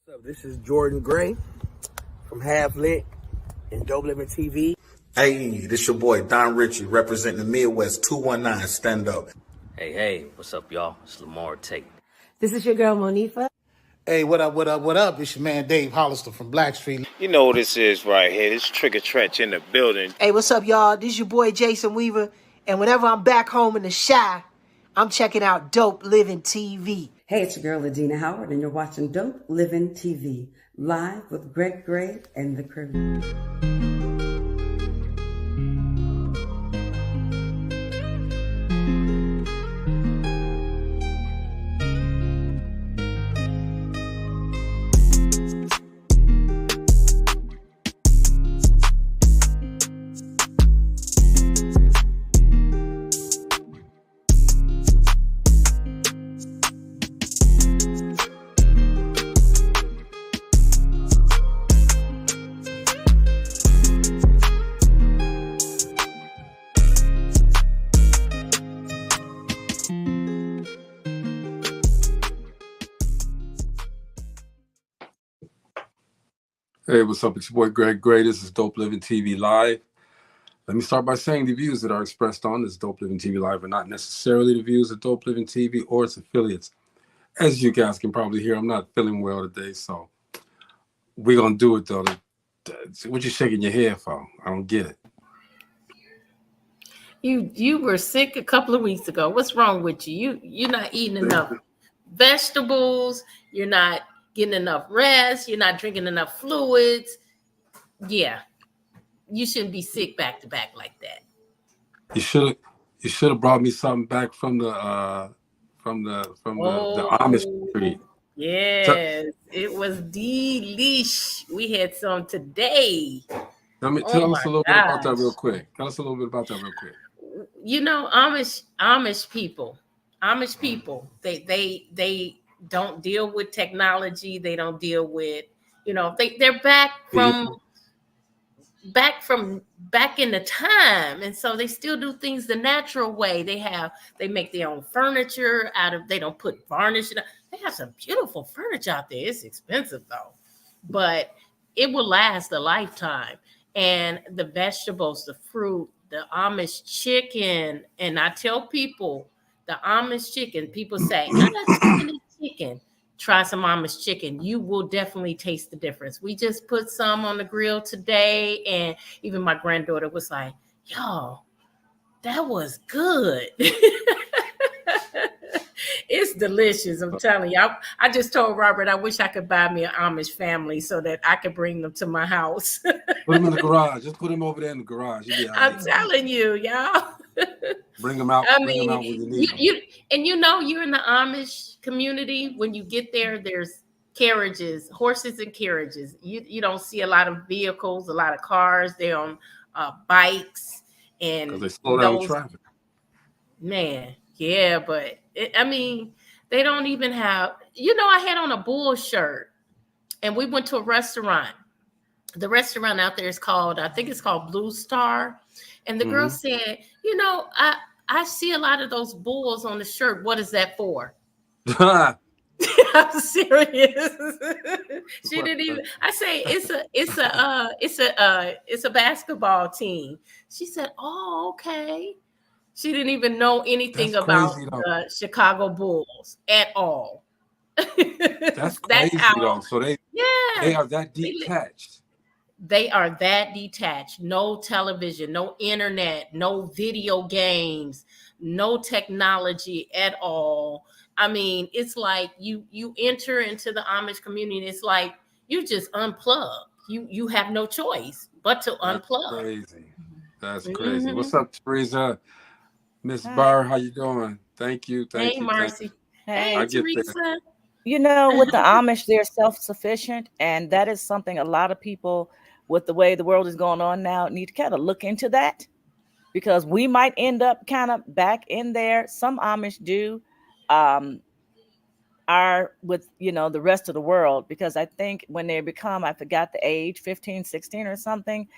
What's up? This is Jordan Gray from Half Lit and DopelivenTV. Hey, this your boy Don Ritchie representing the Midwest 219 Stand Up. Hey, what's up, y'all? It's Lamar Tate. This is your girl, Monifa. Hey, what up? It's your man Dave Hollister from Blackstreet. You know what this is right here. This Trigger Trench in the building. Hey, what's up, y'all? This is your boy Jason Weaver. And whenever I'm back home in the Chi, I'm checking out Dope Living TV. Hey, it's your girl, Adina Howard, and you're watching Dope Living TV, live with Greg Gray and the crew. Hey, what's up? It's your boy Greg Gray. This is Dope Living TV Live. Let me start by saying the views that are expressed on this Dope Living TV Live are not necessarily the views of Dope Living TV or its affiliates. As you guys can probably hear, I'm not feeling well today, so we're going to do it, though. What you shaking your head for? I don't get it. You were sick a couple of weeks ago. What's wrong with you? You're not eating enough vegetables. You're not getting enough rest. You're not drinking enough fluids. Yeah, you shouldn't be sick back to back like that. You should have brought me something back from the Amish street. Yes, it was delish. We had some today. Tell us a little bit about that real quick. You know, Amish people, they don't deal with technology. They don't deal with, they're back in the time. And so they still do things the natural way. They make their own furniture they don't put varnish in it. They have some beautiful furniture out there. It's expensive though, but it will last a lifetime. And the vegetables, the fruit, the Amish chicken. And I tell people the Amish chicken, people say, I'm not eating chicken. Try some Amish chicken. You will definitely taste the difference. We just put some on the grill today, and even my granddaughter was like, yo, that was good. It's delicious. I'm telling you. I just told Robert I wish I could buy me an Amish family so that I could bring them to my house. Put them in the garage. Just put them over there in the garage. I'm telling you, y'all. Bring them out. Bring them out when you need them. You're in the Amish community. When you get there, there's carriages, horses and carriages. You don't see a lot of vehicles, a lot of cars. They're on bikes and because they slow down traffic. Man, yeah, but they don't even have. I had on a bull shirt, and we went to a restaurant. The restaurant out there is called, I think it's called Blue Star. And the girl said, I see a lot of those bulls on the shirt. What is that for? I'm serious. She didn't even. I say it's a basketball team. She said, "Oh, okay." She didn't even know anything about the Chicago Bulls at all. That's crazy, though. So they are that detached. They are that detached. No television, no internet, no video games, no technology at all. It's like you enter into the Amish community, and it's like you just unplug. You have no choice but to unplug. That's crazy. What's up, Teresa? Miss Barr, how you doing? Thank you. Hey, Marcy. Hey, Teresa. With the Amish, they're self-sufficient, and that is something a lot of people, with the way the world is going on now, need to kind of look into that, because we might end up kind of back in there. Some Amish do are with, the rest of the world, because I think when they become, I forgot the age, 15, 16 or something,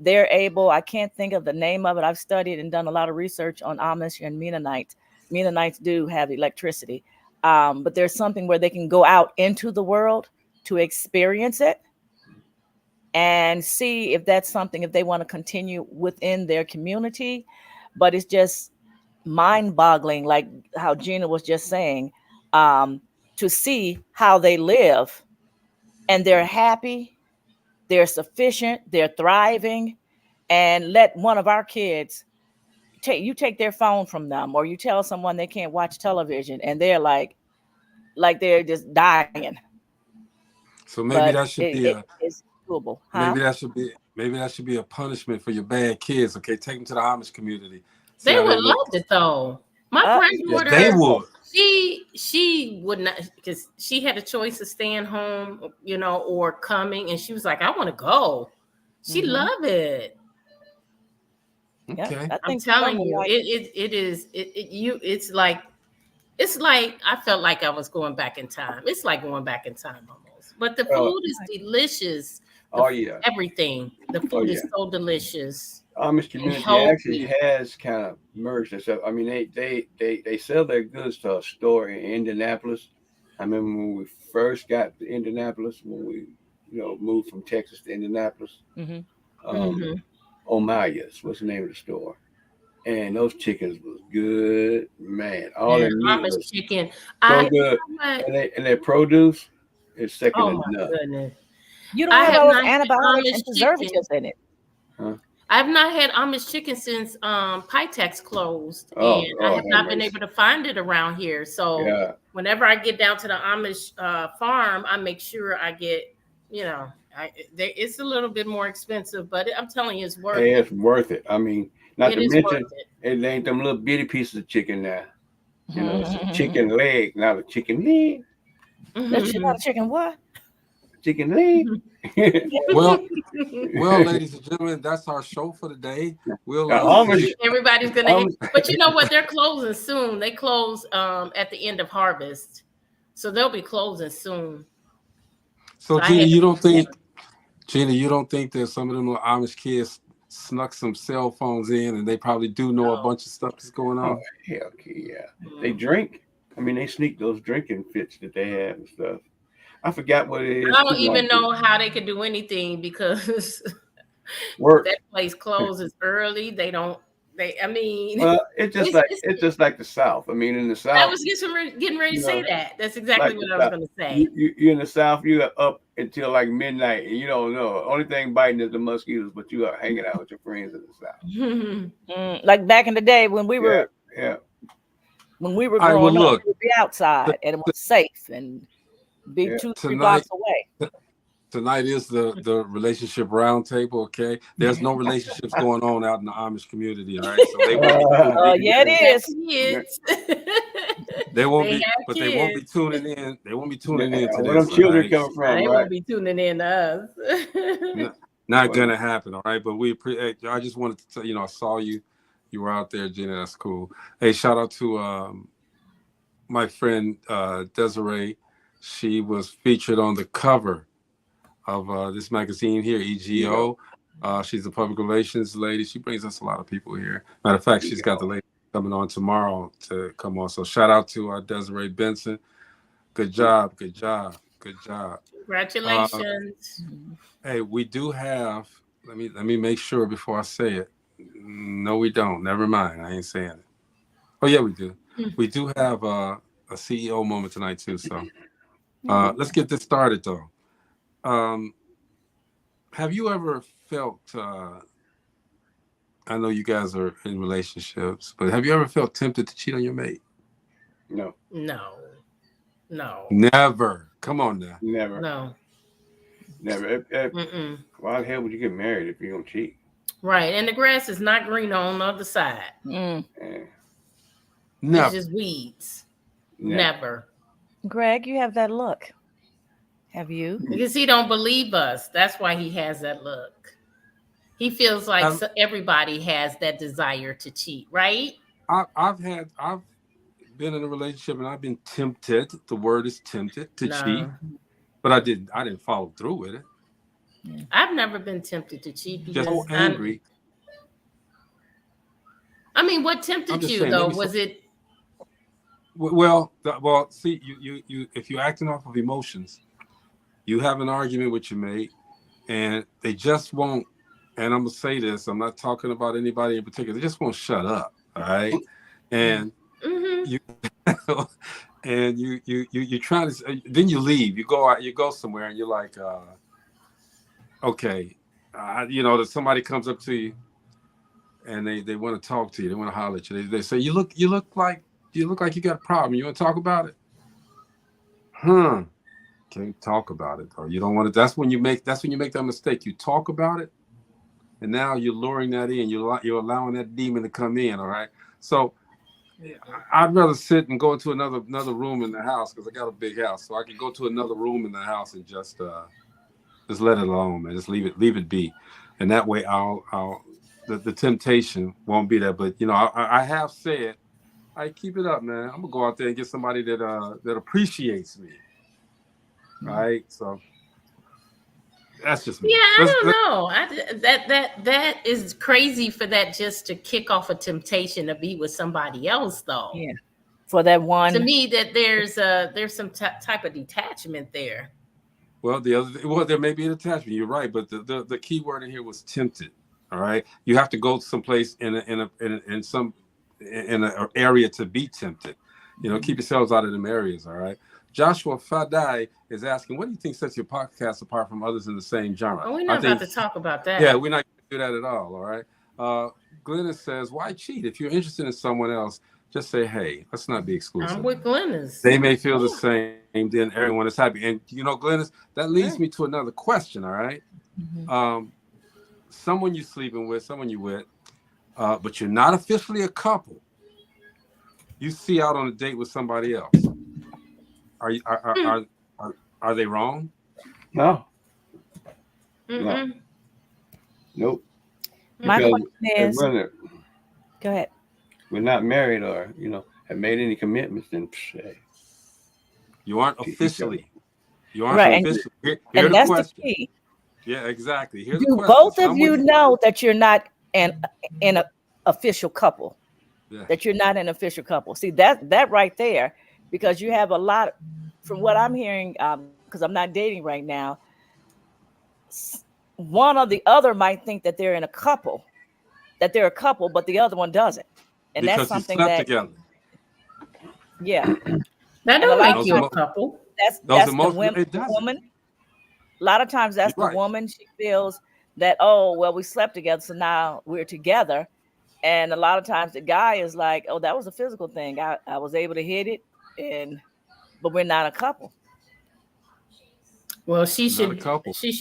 they're able, I can't think of the name of it. I've studied and done a lot of research on Amish and Mennonites. Mennonites do have electricity, but there's something where they can go out into the world to experience it and see if that's something, if they want to continue within their community. But it's just mind-boggling, like how Gina was just saying, to see how they live and they're happy, they're sufficient, they're thriving, and let one of our kids take their phone from them, or you tell someone they can't watch television and they're like they're just dying. So maybe But that should be it's doable, huh? maybe that should be a punishment for your bad kids. Okay, take them to the Amish community. See They how would they live. love it though. My Yes, granddaughter, they would. she would not, because she had a choice of staying home, or coming, and she was like, I want to go. She loved it. Okay. I'm telling you, it's like I felt like I was going back in time. It's like going back in time almost. But the food is delicious. Everything. The food is so delicious. Amish community actually has kind of merged itself. I mean, they sell their goods to a store in Indianapolis. I remember when we first got to Indianapolis, when we moved from Texas to Indianapolis. Omaya's, what's the name of the store? And those chickens was good, man. All their meat was chicken, so good, and their produce is second to none. Goodness. You don't have all those antibiotics and preservatives in it. Huh? I've not had Amish chicken since Pitex closed, and I have not been able to find it around here. So whenever I get down to the Amish farm, I make sure I get, it's a little bit more expensive, but I'm telling you, it's worth it. It's worth it. I mean, not to mention, it ain't them little bitty pieces of chicken now. It's a chicken leg, not a chicken leg. That's not a chicken what? Chicken leg. Well, ladies and gentlemen, that's our show for the day. We'll everybody's gonna but you know what? They're closing soon. They close at the end of harvest, so they'll be closing soon. So Gina, you don't think that some of them little Amish kids snuck some cell phones in, and they probably do know a bunch of stuff that's going on? Hell yeah. They drink. I mean, they sneak those drinking fits that they have and stuff. I forgot what it is. I don't even know how they could do anything because that place closes early. Well, it's just like the South. I mean, in the South, I was getting ready to say that. That's exactly what I was going to say. You're in the South, you're up until like midnight, and you don't know. Only thing biting is the mosquitoes, but you are hanging out with your friends in the South. Like back in the day when we were, when we were growing up, we would be outside and it was safe and be 2-3 blocks away. Tonight is the Relationship Roundtable, okay? There's no relationships going on out in the Amish community, all right? So they won't they won't be tuning in. They won't be tuning in to this. Where them children come from, They won't be tuning in to us. Not gonna happen, all right? But I just wanted to tell I saw you were out there, Gina. That's cool. Hey, shout out to my friend Desiree. She was featured on the cover of this magazine here, EGO. She's a public relations lady. She brings us a lot of people here. Matter of fact, she's got the lady coming on tomorrow to come on. So shout out to Desiree Benson. Good job. Congratulations. Hey, we do have, let me make sure before I say it. No, we don't. Never mind. I ain't saying it. Oh, yeah, we do. We do have a CEO moment tonight, too. So let's get this started, though. Have you ever felt, I know you guys are in relationships, but have you ever felt tempted to cheat on your mate? No. Never. Come on now. Never. No. Never. Why the hell would you get married if you're going to cheat? Right. And the grass is not green on the other side. Never. It's just weeds. Never. Greg, you have that look. Have you? Because he don't believe us. That's why he has that look. He feels like everybody has that desire to cheat, right? I've been in a relationship and I've been tempted. The word is tempted to cheat, but I didn't follow through with it. I've never been tempted to cheat because just so angry. I mean, what tempted you though? Was it? Well, see, you if you're acting off of emotions, You have an argument with your mate, and they just won't. And I'm gonna say this. I'm not talking about anybody in particular. They just won't shut up. All right, and you and you try to. Then you leave. You go out. You go somewhere, and you're like, okay, that somebody comes up to you, and they want to talk to you. They want to holler at you. They say, you look like you got a problem. You want to talk about it? Can't talk about it, or you don't want to. That's when you make that mistake. You talk about it, and now you're luring that in. You're allowing that demon to come in. All right. So I'd rather sit and go into another room in the house, because I got a big house, so I can go to another room in the house and just let it alone, man. Just leave it be, and that way the temptation won't be there. But I have said, I keep it up, man. I'm gonna go out there and get somebody that appreciates me. Right, so that's just me. Yeah, I don't know. That is crazy for that just to kick off a temptation to be with somebody else, though. Yeah, for that one. To me, that there's some type of detachment there. Well, there may be an attachment. You're right, but the key word in here was tempted. All right, you have to go someplace in an area to be tempted. Keep yourselves out of them areas. All right. Joshua Fadai is asking, what do you think sets your podcast apart from others in the same genre? Oh, we're not about to talk about that. Yeah, we're not going to do that at all. All right. Glennis says, why cheat? If you're interested in someone else, just say, hey, let's not be exclusive. I'm with Glennis. They may feel the same, then everyone is happy. And, Glennis, that leads me to another question, all right? Someone you're sleeping with, someone you're with, but you're not officially a couple. You see out on a date with somebody else. Are they wrong? No. No. Nope. My question is, go ahead. We're not married or have made any commitments, then say you aren't officially. You aren't right. officially. And that's the key. Yeah, exactly. Do both of you know that you're not in an official couple? Yeah. That you're not an official couple. See, that right there, because you have a lot, from what I'm hearing, because I'm not dating right now, one or the other might think that they're a couple, but the other one doesn't. And because that's something that together. Yeah. That don't make you a couple. That's the woman. A lot of times that's the woman. She feels that, oh, well, we slept together, so now we're together. And a lot of times the guy is like, oh, that was a physical thing. I was able to hit it, but we're not a couple. Well, she should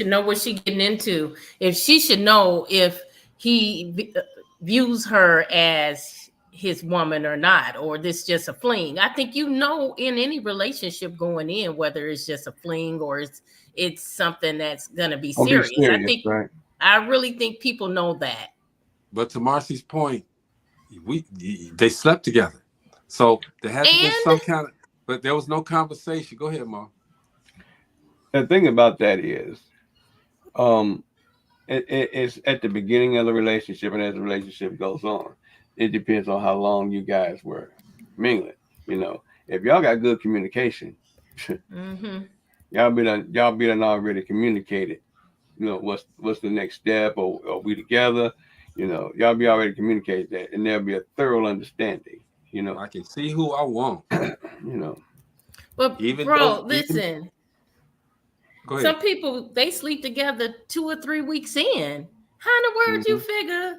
know what she's getting into. If she should know if he views her as his woman or not, or this just a fling. I think in any relationship going in, whether it's just a fling or it's something that's gonna be serious. I really think people know that. But to Marcy's point, they slept together, so there had to be some kind of. But there was no conversation. Go ahead, Mar. The thing about that is, it's at the beginning of the relationship, and as the relationship goes on, it depends on how long you guys were mingling. If y'all got good communication, y'all be done already communicated. What's the next step, or are we together? Y'all be already communicated that, and there'll be a thorough understanding. I can see who I want. But listen. Some people, they sleep together 2 or 3 weeks in. How in the world you figure,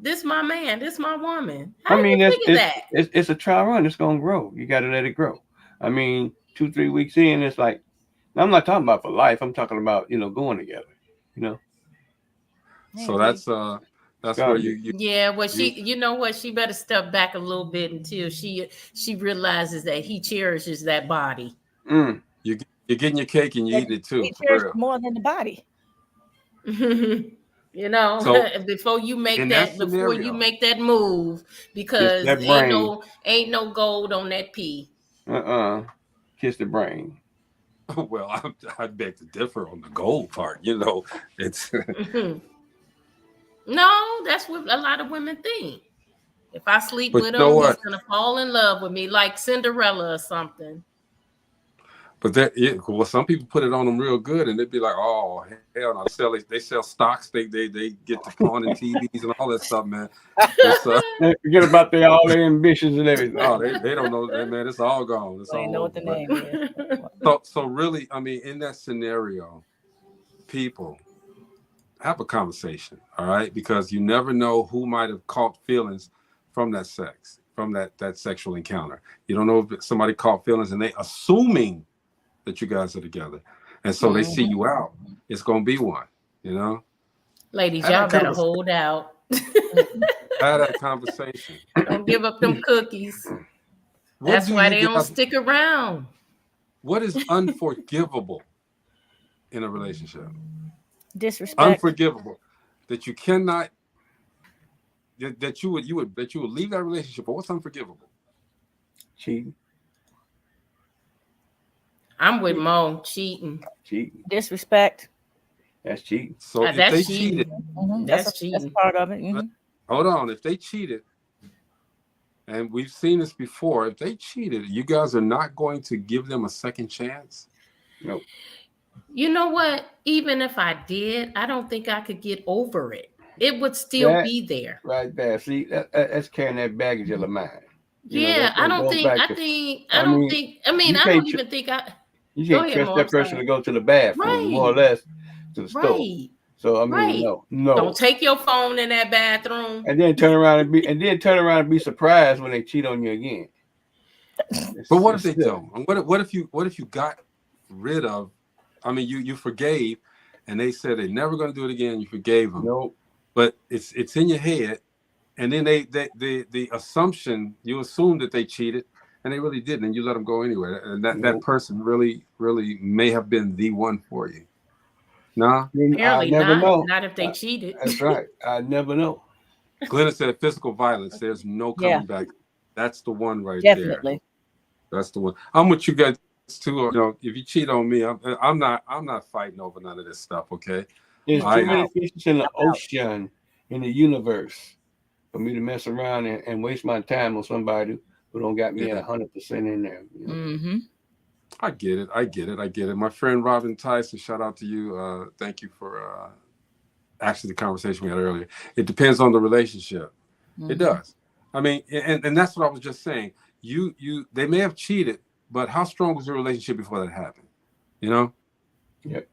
this my man, this my woman? How do you figure that? It's a trial run. It's gonna grow. You got to let it grow. 2-3 weeks in, it's like, I'm not talking about for life. I'm talking about going together. So that's where you. Yeah, well, she better step back a little bit until she realizes that he cherishes that body. You're getting your cake and you're eating it too. He cherishes more than the body. Before you make that move, because ain't no gold on that pea. Kiss the brain. Well, I beg to differ on the gold part. It's. No, that's what a lot of women think. If I sleep with him, he's gonna fall in love with me, like Cinderella or something. But well, some people put it on them real good, and they'd be like, "Oh hell no!" They sell stocks. They get to pawning TVs and all that stuff, man. Forget about all their ambitions and everything. Oh, they don't know, man. It's all gone. It's They all know over. what the name is. So really, I mean, in that scenario, people have a conversation, all right? Because you never know who might have caught feelings from that sex, from that sexual encounter. You don't know if somebody caught feelings and they assuming that you guys are together, and so they see you out. It's gonna be one, you know. Ladies, y'all better hold out. Have that conversation. Don't give up them cookies. That's why they don't stick around. What is unforgivable in a relationship? Disrespect. Unforgivable. That you cannot. That you would leave that relationship. But what's unforgivable? Cheating. I'm with Mo. Cheating. Disrespect. That's cheating. So if they cheated, that's cheating. That's part of it. Hold on. If they cheated, and we've seen this before, if they cheated, you guys are not going to give them a second chance? Nope. You know what? Even if I did, I don't think I could get over it. It would still be there. Right there. See, that's carrying that baggage of the mind. Yeah, I don't think. I don't even think I. You can't trust that person to go to the bathroom, more or less, to the stove. So I mean, no. Don't take your phone in that bathroom. And then turn around and be surprised when they cheat on you again. But what if they don't? What if you got rid of? I mean, you forgave, and they said they're never going to do it again. You forgave them. Nope. But it's in your head, and then the assumption, you assume that they cheated, and they really didn't, and you let them go anyway. And that person really may have been the one for you. Nah? Apparently not if they cheated. That's right. I never know. Glenna said physical violence, there's no coming back. That's the one right Definitely. there. That's the one. I'm with you guys too. You know, if you cheat on me, I'm not fighting over none of this stuff, okay? There's too many fishes in the ocean, in the universe, for me to mess around and waste my time on somebody who don't got me at 100% in there. You know? I get it. My friend Robin Tyson, shout out to you. Thank you for actually the conversation we had earlier. It depends on the relationship. It does. I mean, and that's what I was just saying. They may have cheated, but how strong was your relationship before that happened? You know? Yep.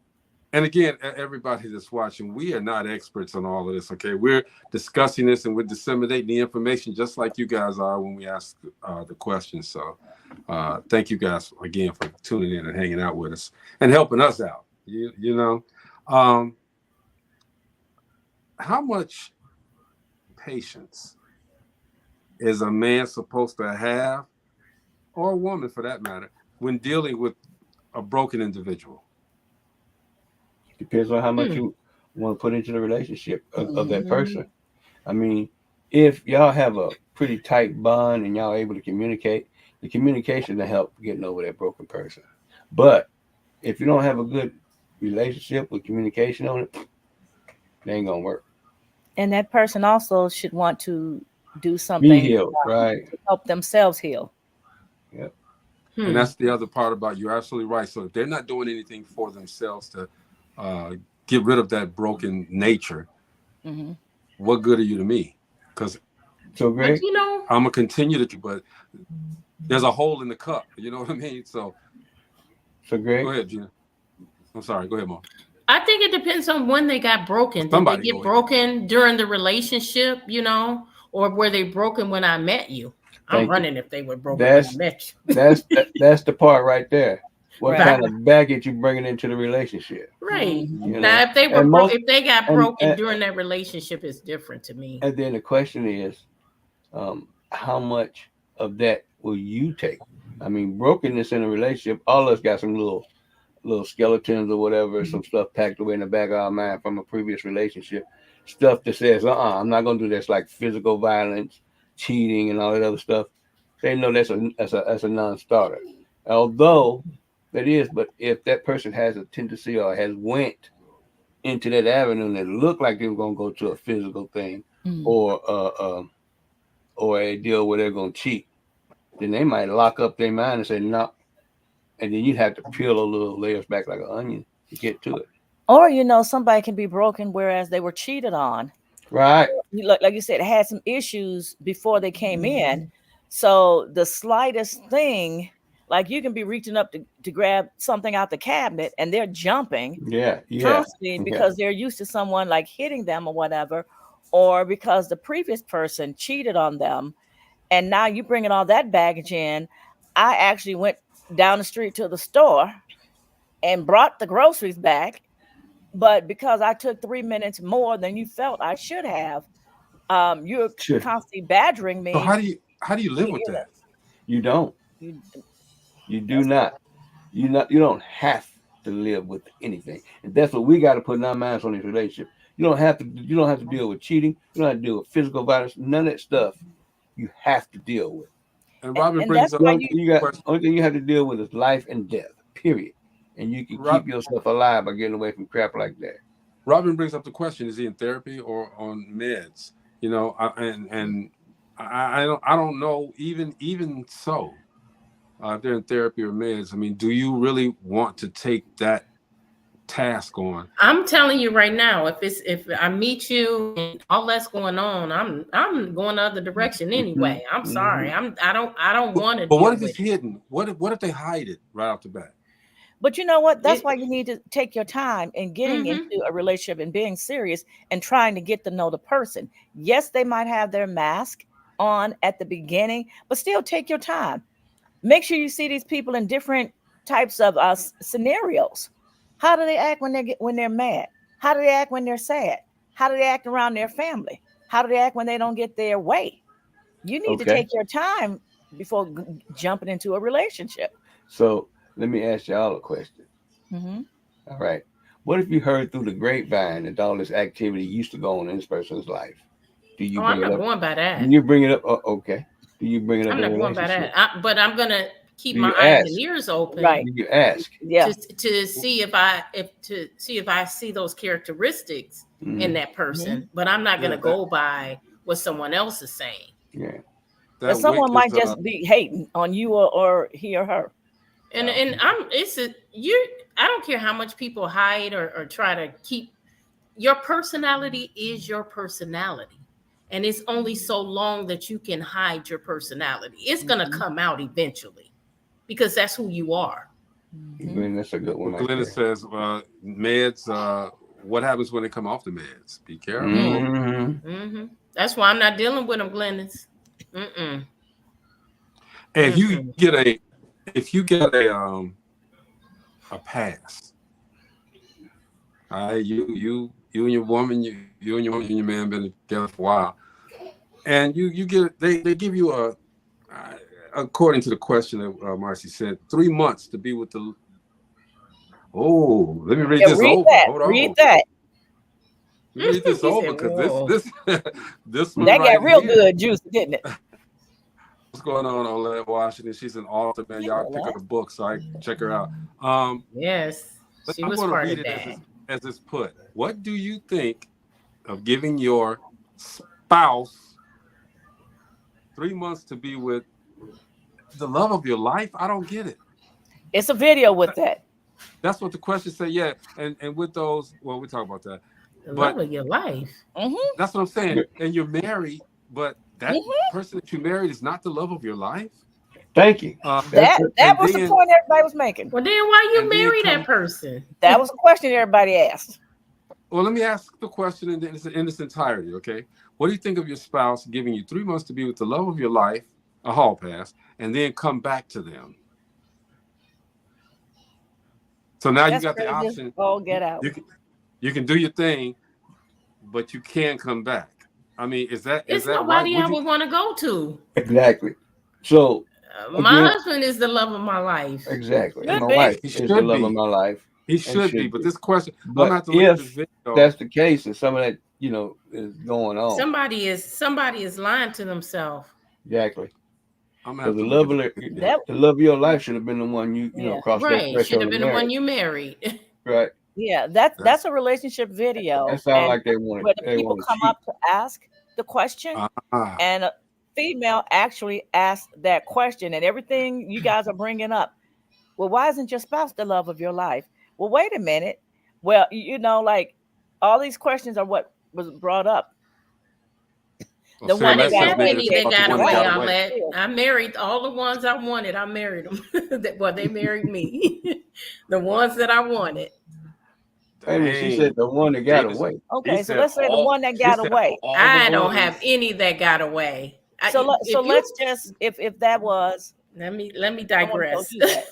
And again, everybody that's watching, we are not experts on all of this, okay? We're discussing this and we're disseminating the information just like you guys are when we ask the questions. So thank you guys again for tuning in and hanging out with us and helping us out. You know, how much patience is a man supposed to have, or a woman for that matter, when dealing with a broken individual? Depends on how much you want to put into the relationship of that person. I mean, if y'all have a pretty tight bond and y'all able to communicate, the communication will help getting over that broken person. But if you don't have a good relationship with communication on it, it ain't gonna work. And that person also should want to do something Be healed, right? To help themselves heal. Yep. And that's the other part about you're absolutely right. So if they're not doing anything for themselves to get rid of that broken nature, what good are you to me? Because so great, you know, I'm gonna continue to, but there's a hole in the cup. You know what I mean? So great. Go ahead, Gina. I'm sorry. Go ahead, Mom. I think it depends on when they got broken. Did they get broken during the relationship, you know, or were they broken when I met you? I'm running if they were broken when I met you. That's the part right there. What kind of baggage you bringing into the relationship? Right. You know? Now, if they were if they got broken during that relationship, it's different to me. And then the question is, how much of that will you take? I mean, brokenness in a relationship, all of us got some little skeletons or whatever, some stuff packed away in the back of our mind from a previous relationship. Stuff that says, I'm not gonna do this, like physical violence, cheating, and all that other stuff. They know that's a non-starter. Although that is, but if that person has a tendency or has went into that avenue and it looked like they were gonna go to a physical thing or a deal where they're gonna cheat, then they might lock up their mind and say, no, and then you'd have to peel a little layers back like an onion to get to it. Or, you know, somebody can be broken whereas they were cheated on. Right. Like you said, had some issues before they came in. So the slightest thing, like you can be reaching up to grab something out the cabinet and they're jumping constantly because they're used to someone like hitting them or whatever, or because the previous person cheated on them. And now you bringing all that baggage in. I actually went down the street to the store and brought the groceries back. But because I took 3 minutes more than you felt I should have, you're constantly badgering me. So how do you live with that? You don't. You do not. You don't have to live with anything. And that's what we got to put in our minds on this relationship. You don't have to deal with cheating. You don't have to deal with physical violence. None of that stuff you have to deal with. And Robin brings up only thing you have to deal with is life and death. Period. And you can keep yourself alive by getting away from crap like that. Robin brings up the question: is he in therapy or on meds? You know, I don't know. Even so, if they're in therapy or meds, I mean, do you really want to take that task on? I'm telling you right now, if I meet you and all that's going on, I'm going the other direction anyway. I'm sorry. I don't want to. But what if it's hidden? What if they hide it right off the bat? But you know what? That's why you need to take your time in getting into a relationship and being serious and trying to get to know the person. Yes, they might have their mask on at the beginning, but still take your time. Make sure you see these people in different types of scenarios. How do they act when they're mad? How do they act when they're sad? How do they act around their family? How do they act when they don't get their way? You need to take your time before jumping into a relationship. So let me ask y'all a question. All right. What if you heard through the grapevine that all this activity used to go on in this person's life? Do you bring I'm not going by that. Do you bring it up? Okay. Do you bring it up? I'm not going by that. But I'm gonna keep my eyes and ears open. Right. Do you ask? Yeah. To see if I see those characteristics in that person. But I'm not gonna go by what someone else is saying. Yeah. But someone might just be hating on you or he or her. And I don't care how much people hide or try to keep. Your personality is your personality. And it's only so long that you can hide your personality. It's going to come out eventually because that's who you are. That's a good one. Glenna says, meds, what happens when they come off the meds? Be careful. That's why I'm not dealing with them, Glennis. And if you get a pass, all right, you and your woman, you and your man been together for a while, and you get they give you according to the question that Marcy said, 3 months to be with the. Oh, let me read this over. Hold on. Read that. Let me read this over because this one that right got real here, good juicy, didn't it? What's going on Lev Washington? She's an author, man. Y'all pick up the book, so I check her out. Yes, she was part of that. As it's put, what do you think of giving your spouse 3 months to be with the love of your life? I don't get it. It's a video with that. That's what the question said. Yeah, and with those, well, we talk about that. The love of your life. That's what I'm saying. And you're married, but that person that you married is not the love of your life. Thank you. That was the point everybody was making. Well, then why you marry that person? That was a question everybody asked. Well, let me ask the question in its entirety, okay? What do you think of your spouse giving you 3 months to be with the love of your life, a hall pass, and then come back to them? So now you got the option. Oh, get out. You can do your thing, but you can come back. I mean, is that nobody right? I would want to go to. Exactly. So my husband is the love of my life. Exactly. My wife is the love of my life. He should be, but this question, but I'm gonna have to look at this video. That's the case, and some of that, is going on. Somebody is lying to themselves. Exactly. I'm the love of your life should have been the one you crossed that threshold. Should have been the one you married. Right. Yeah, that's a relationship video. That sounds like they want where the people come up to ask the question, and a female actually asked that question, and everything you guys are bringing up Well, why isn't your spouse the love of your life? Well, wait a minute. Well, like all these questions are what was brought up. Well, The say I one that didn't less got is have niggas any that about the got one that away. got I'm away. at. I married all the ones I wanted. I married them. Well, they married me. The ones that I wanted. Wait a minute, she said the one that got Davis, away. Okay, so let's say the one that got away. all the I don't have ones. any that got away. So If you let's just if that was let me someone told digress. you that.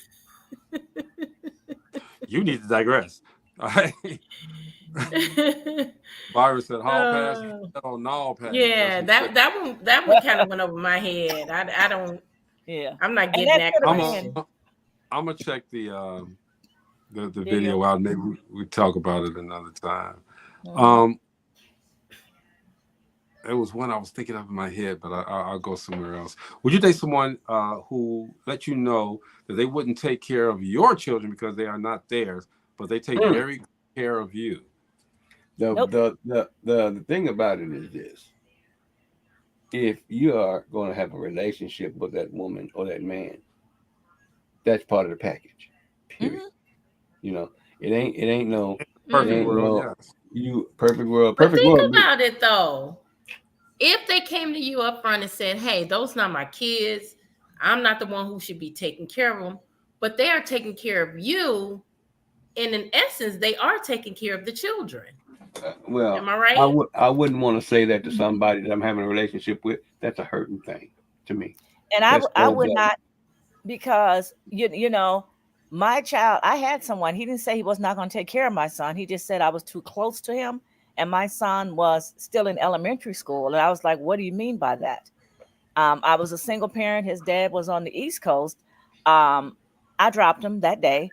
You need to digress. All right. Byron said hall pass, no pass. Yeah, that one kind of went over my head. I don't. Yeah, I'm not and getting that that could have question. been. I'm gonna check the video out. Maybe we talk about it another time. Mhm. It was one I was thinking of in my head, but I'll go somewhere else. Would you date someone who let you know that they wouldn't take care of your children because they are not theirs, but they take very good care of you? The thing about it is this: if you are going to have a relationship with that woman or that man, that's part of the package. Period. It ain't no perfect world. Yes, perfect world. But Perfect think world. about it though. If they came to you up front and said, "Hey, those not my kids. I'm not the one who should be taking care of them," but they are taking care of you, and in essence, they are taking care of the children. Well, Am I right? I wouldn't want to say that to somebody that I'm having a relationship with. That's a hurting thing to me. And I would not, because my child, I had someone, he didn't say he was not going to take care of my son. He just said I was too close to him. And my son was still in elementary school. And I was like, what do you mean by that? I was a single parent. His dad was on the East Coast. I dropped him that day,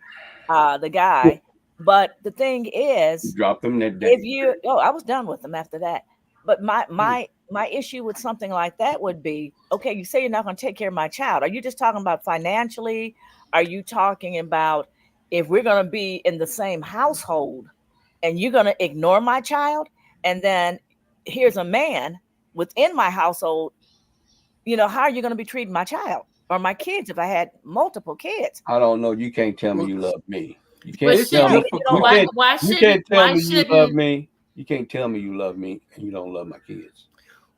the guy. But the thing is, drop them that day. I was done with him after that. But my issue with something like that would be, okay, you say you're not going to take care of my child. Are you just talking about financially? Are you talking about if we're going to be in the same household and you're going to ignore my child? And then here's a man within my household, how are you going to be treating my child or my kids if I had multiple kids? I don't know. You can't tell me you love me. You But can't tell me. why You can't tell me you love shouldn't me. You can't tell me you love me and you don't love my kids.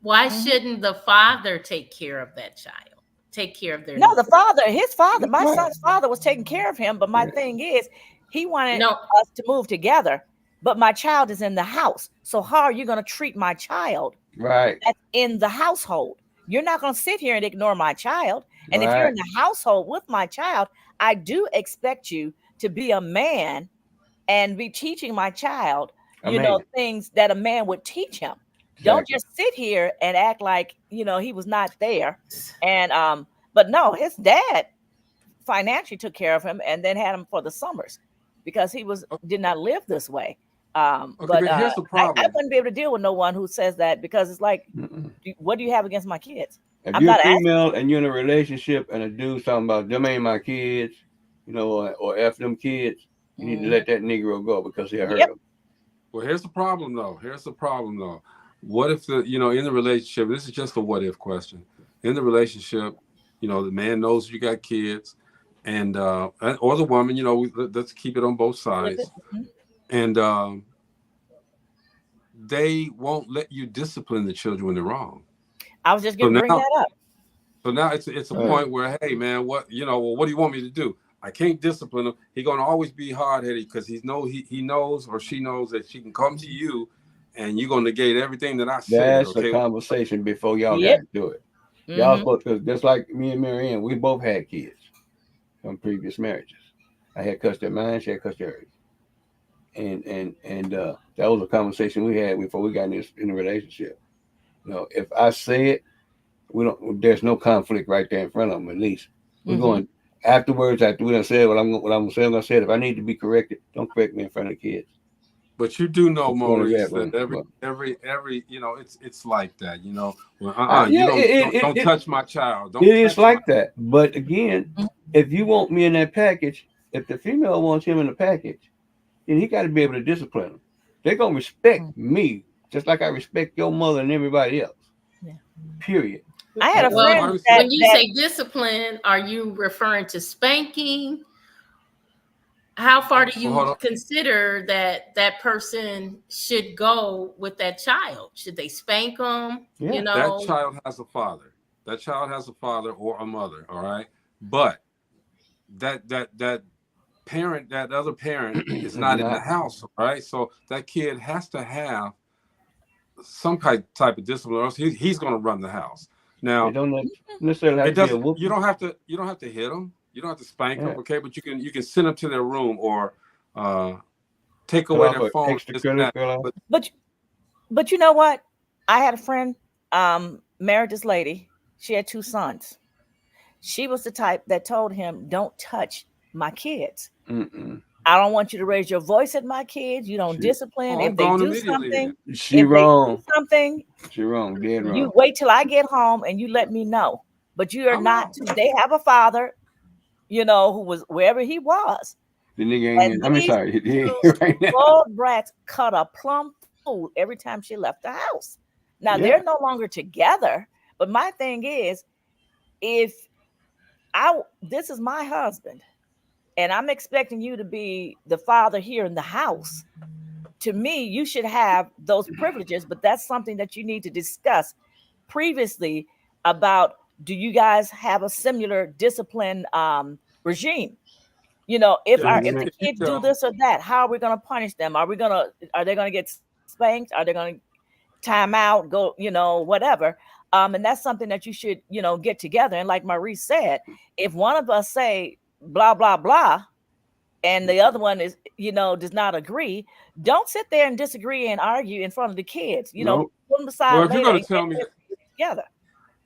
why shouldn't the father take care of that child? Take care of their No, needs? his father, my son's father was taking care of him. But my thing is, he wanted us to move together, but my child is in the house. So how are you going to treat my child? Right. That's in the household. You're not going to sit here and ignore my child. And if you're in the household with my child, I do expect you to be a man and be teaching my child, things that a man would teach him. Exactly. Don't just sit here and act like, he was not there. And, but no, his dad financially took care of him and then had him for the summers because he did not live this way. But here's the problem. I wouldn't be able to deal with no one who says that, because it's like, what do you have against my kids? If you're female and you're in a relationship and a dude's talking about them ain't my kids, or F them kids, you need to let that Negro go because he'll hurt them. Well, here's the problem though. What if in the relationship, this is just a what if question. In the relationship, the man knows you got kids and or the woman, let's keep it on both sides. And they won't let you discipline the children when they're wrong. I was just going to bring that up. So now it's a point where, hey man, what do you want me to do? I can't discipline him. He's gonna always be hard-headed because he knows or she knows that she can come to you and you're gonna negate everything that I say. That's a conversation before y'all got to do it. Y'all supposed to, just like me and Marianne, we both had kids from previous marriages. I had custody of mine, she had custody of hers. And that was a conversation we had before we got in a relationship. If I say it, there's no conflict right there in front of them. At least we're going afterwards. After we done said what I'm gonna say, if I need to be corrected, don't correct me in front of the kids. But you do know, Maurice, that every it's like that. Don't touch my child. It's like that. But again, if you want me in that package, if the female wants him in the package, then he got to be able to discipline them. They're gonna respect me just like I respect your mother and everybody else. Yeah. Period. I had a friend. When you say discipline, are you referring to spanking, How far do Well, hold you on. consider that person should go with that child? Should they spank them? Yeah. You That know, child has a father. That child has a father or a mother. All right, but that parent, that other parent, is not in the house. All right, so that kid has to have some type of discipline, or else he's going to run the house. Now, It don't necessarily have it to be a doesn't. whooping. You don't have to hit them. You don't have to spank them. Yeah. Okay, but you can send them to their room or take Cut away off their an phone. This and that. extracurricular. But you know what? I had a friend, married this lady. She had 2 sons. She was the type that told him, "Don't touch my kids. Mm-mm. I don't want you to raise your voice at my kids. You don't discipline. Oh, I'm If they gone do immediately something, then. She wrong. She wrong. Dead you wrong. wait till I get home and you let me know. But you are I'm not. They have a father, who was wherever he was. The nigga ain't And here. I mean, these sorry. He ain't two here right now. spoiled brats cut a plum fool every time she left the house. Now Yeah. they're no longer together. But my thing is, if this is my husband, and I'm expecting you to be the father here in the house, to me, you should have those privileges, but that's something that you need to discuss previously about, do you guys have a similar discipline regime? If the kids do this or that, how are we going to punish them? Are they going to get spanked? Are they going to time out, go, whatever? And that's something that you should, get together. And like Maurice said, if one of us say blah, blah, blah, and the other one is, does not agree, don't sit there and disagree and argue in front of the kids. Nope. Put them aside Well, if you're later going to tell me together.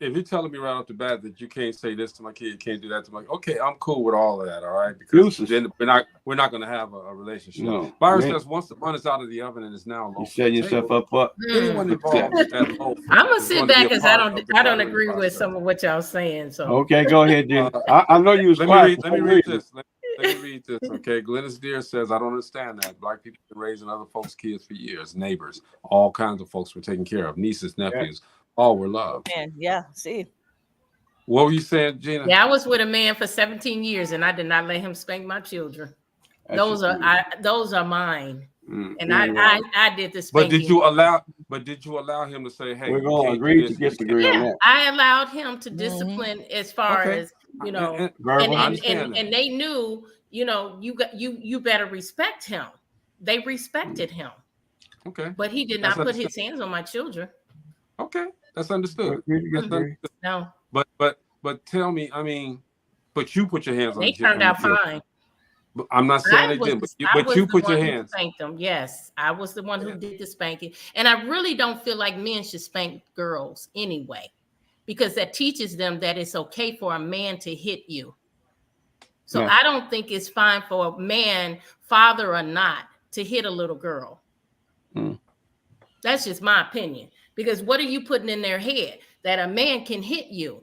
if you're telling me right off the bat that you can't say this to my kid, you can't do that to my, okay, I'm cool with all of that, all right? Because then we're not going to have a relationship. No. Byron says once the bun is out of the oven and it's now low, You setting yourself up. Anyone involved with that low, I'm gonna sit back because I don't agree with some of what y'all saying. So Okay, go ahead, Jim. I know you was quiet. Let me read this. Let me read this, okay? Glennis Deere says, I don't understand that. Black people have been raising other folks' kids for years, neighbors, all kinds of folks were taken care of, nieces, nephews, all were loved. And yeah, see. What were you saying, Gina? yeah, I was with a man for 17 years and I did not let him spank my children. Those are mine. And I did the spanking. But did you allow him to say, hey, we're going to agree to disagree on that? I allowed him to discipline as far as, and they knew, you better respect him. They respected him. Okay. But he did not put his hands on my children. Okay. That's understood. No. But tell me, I mean, but you put your hands on. They turned out fine. But I'm not saying they didn't, but you put your hands. Spanked them. Yes, I was the one who did the spanking, and I really don't feel like men should spank girls anyway, because that teaches them that it's okay for a man to hit you. So I don't think it's fine for a man, father or not, to hit a little girl. That's just my opinion. Because what are you putting in their head? That a man can hit you.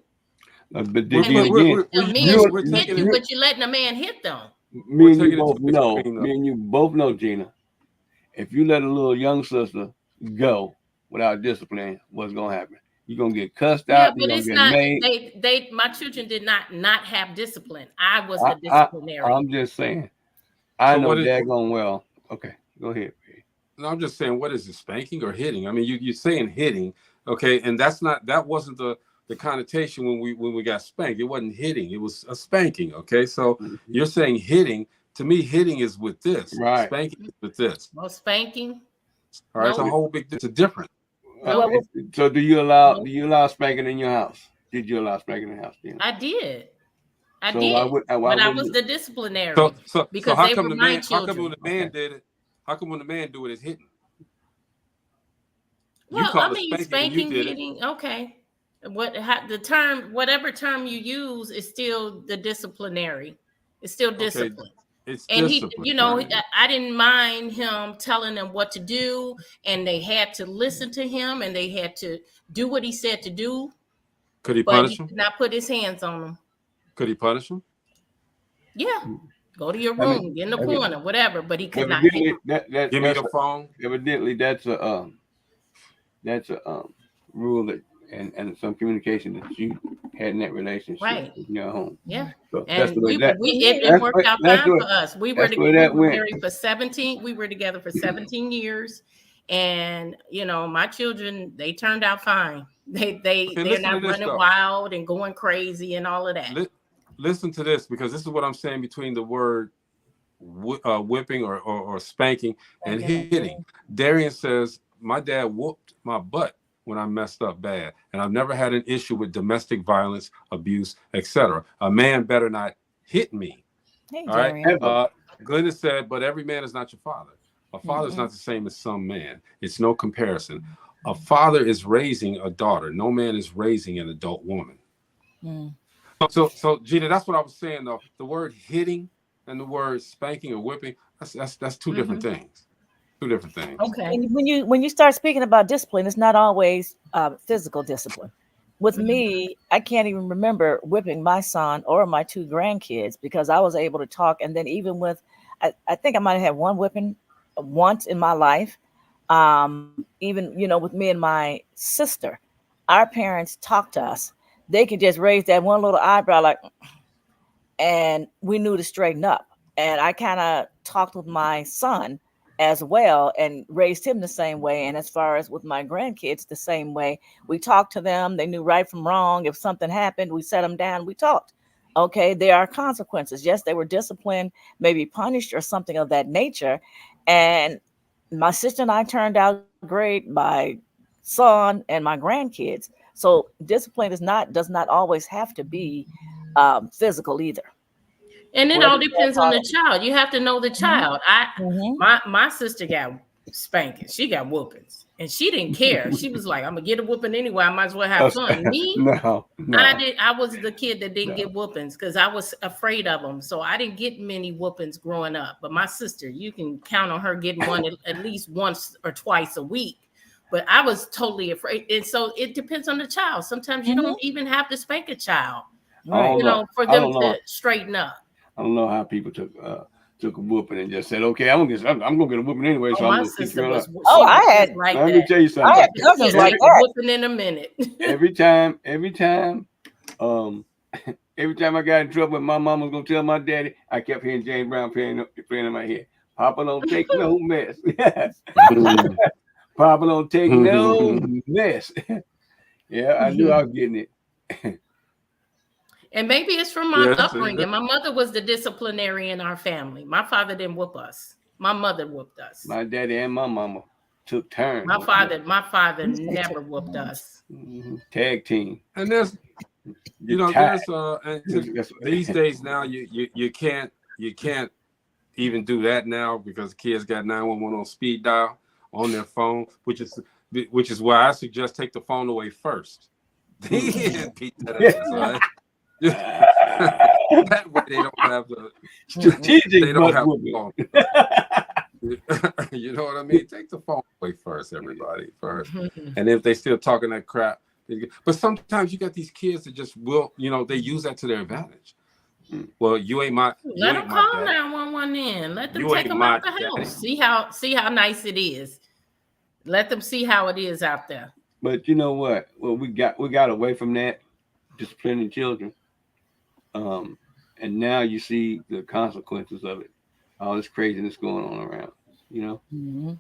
But did you again? But you're letting a man hit them. Me and you both know, Gina. If you let a little young sister go without discipline, what's gonna happen? You're gonna get cussed out. But it's not. My children did not have discipline. I was the disciplinary. I'm just saying. I know daggone well. Okay, go ahead. No, I'm just saying, what is it, spanking or hitting? I mean, you're saying hitting, okay, and that wasn't the connotation when we got spanked. It wasn't hitting, it was a spanking, okay? So you're saying hitting. To me, hitting is with this. Right. Spanking is with this. Well, spanking. All right, it's a whole it's a different. So do you allow spanking in your house? Did you allow spanking in the house? I did. I so did. Why but I was the disciplinary. Because how they come were the my man? children. How come when the man did it? How come when the man do it, it's hitting? Well, I mean, spanking, hitting. Okay. Whatever term you use is still the disciplinary. It's still discipline. It's and discipline. I didn't mind him telling them what to do, and they had to listen to him, and they had to do what he said to do. Could he punish him? Could not put his hands on them. Could he punish him? Yeah. Go to your room, get in the corner, whatever. But he could not. Give me the phone. Evidently, that's a rule that and some communication that you had in that relationship Right. in your home. Yeah. So that's And the way it worked out that's fine where, for us. We were that's where that went. married for 17. We were together for 17 years. And you know, my children, they turned out fine. They're listen to not this, running though. wild and going crazy and all of that. Listen to this, because this is what I'm saying between the word whipping or spanking and hitting. Darian says, my dad whooped my butt when I messed up bad, and I've never had an issue with domestic violence, abuse, etc. A man better not hit me. Hey, All right. Darian. Glenda said, but every man is not your father. A father is not the same as some man. It's no comparison. A father is raising a daughter. No man is raising an adult woman. So Gina, that's what I was saying, though. The word hitting and the word spanking or whipping, that's two different things. Two different things. Okay. And when you start speaking about discipline, it's not always physical discipline. With me, I can't even remember whipping my son or my 2 grandkids because I was able to talk. And then even with, I think I might have had one whipping once in my life. Even, you know, with me and my sister, our parents talked to us. They could just raise that one little eyebrow like, and we knew to straighten up. And I kind of talked with my son as well and raised him the same way. And as far as with my grandkids, the same way. We talked to them. They knew right from wrong. If something happened, we set them down. We talked. Okay, there are consequences. Yes, they were disciplined, maybe punished or something of that nature. And my sister and I turned out great, my son and my grandkids. So discipline does not always have to be physical either. And it all depends on the child. You have to know the child. My sister got spanking. She got whoopings. And she didn't care. She was like, I'm gonna get a whooping anyway. I might as well have fun. Me, No. I was the kid that didn't get whoopings because I was afraid of them. So I didn't get many whoopings growing up. But my sister, you can count on her getting one at least once or twice a week. But I was totally afraid. And so it depends on the child. Sometimes you don't even have to spank a child, you know, for them to straighten up. I don't know how people took a whooping and just said, "Okay, I'm gonna get a whooping anyway." So I'm gonna keep going up. Let me tell you something. I had cousins like that. Whooping in a minute. every time, every time I got in trouble and my mom was gonna tell my daddy, I kept hearing James Brown playing in my head. Papa don't take no mess. Papa don't take no mess. Yeah, I knew I was getting it. And maybe it's from my upbringing. My mother was the disciplinary in our family. My father didn't whoop us. My mother whooped us. My daddy and my mama took turns. My father never whooped us. Tag team. And there's, you know, there's these days now you can't even do that now because kids got 911 on speed dial on their phone, which is why I suggest take the phone away first. Then beat that ass, right? That way they don't have the strategic. They don't have the phone. You know what I mean? Take the phone away first, everybody first. And if they still talking that crap, but sometimes you got these kids that just will, you know, they use that to their advantage. Well, you ain't my. Let them call 911 in. Let them take them out the house. See how nice it is. Let them see how it is out there. But you know what? Well, we got away from that, disciplining children. And now you see the consequences of it. All this craziness going on around, you know?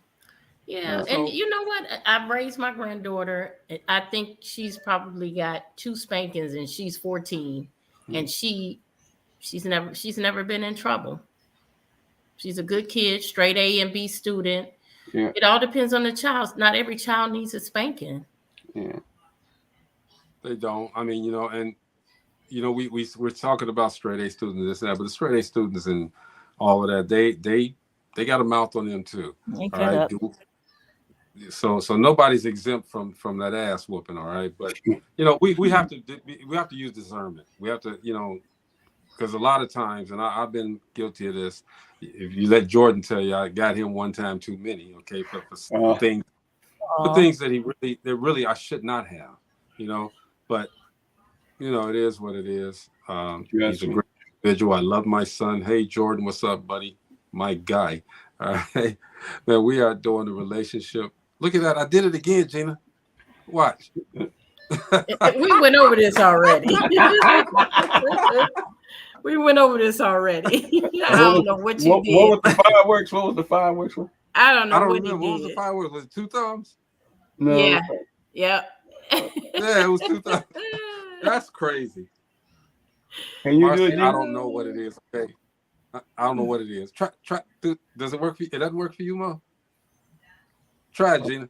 Yeah, and you know what? I've raised my granddaughter. I think she's probably got 2 spankings, and she's 14, and she's never been in trouble. She's a good kid, straight A and B student. Yeah. It all depends on the child. Not every child needs a spanking. Yeah, they don't. I mean, you know, and you know, we're talking about straight A students, this and that, but the straight A students and all of that, they got a mouth on them too. All right. So nobody's exempt from that ass whooping, all right. But you know, we have to use discernment. We have to, you know, because a lot of times, and I've been guilty of this. If you let Jordan tell you, I got him one time too many. Okay, for things that really I should not have. You know, but. You know, it is what it is. He's a great individual. I love my son. Hey, Jordan, what's up, buddy? My guy. All right. Man, we are doing the relationship. Look at that. I did it again, Gina. Watch. We went over this already. We went over this already. I don't know what you did. What was the fireworks? What was the fireworks one? I don't know I don't what remember. he What was the did. fireworks? Was it 2 thumbs? No. Yeah. Yeah. Yeah, it was 2 thumbs. That's crazy. Can you do Marcy, it? I don't know what it is. Okay, I don't know what it is. Try. Does it work for you? It doesn't work for you, Mo? Try it, Gina.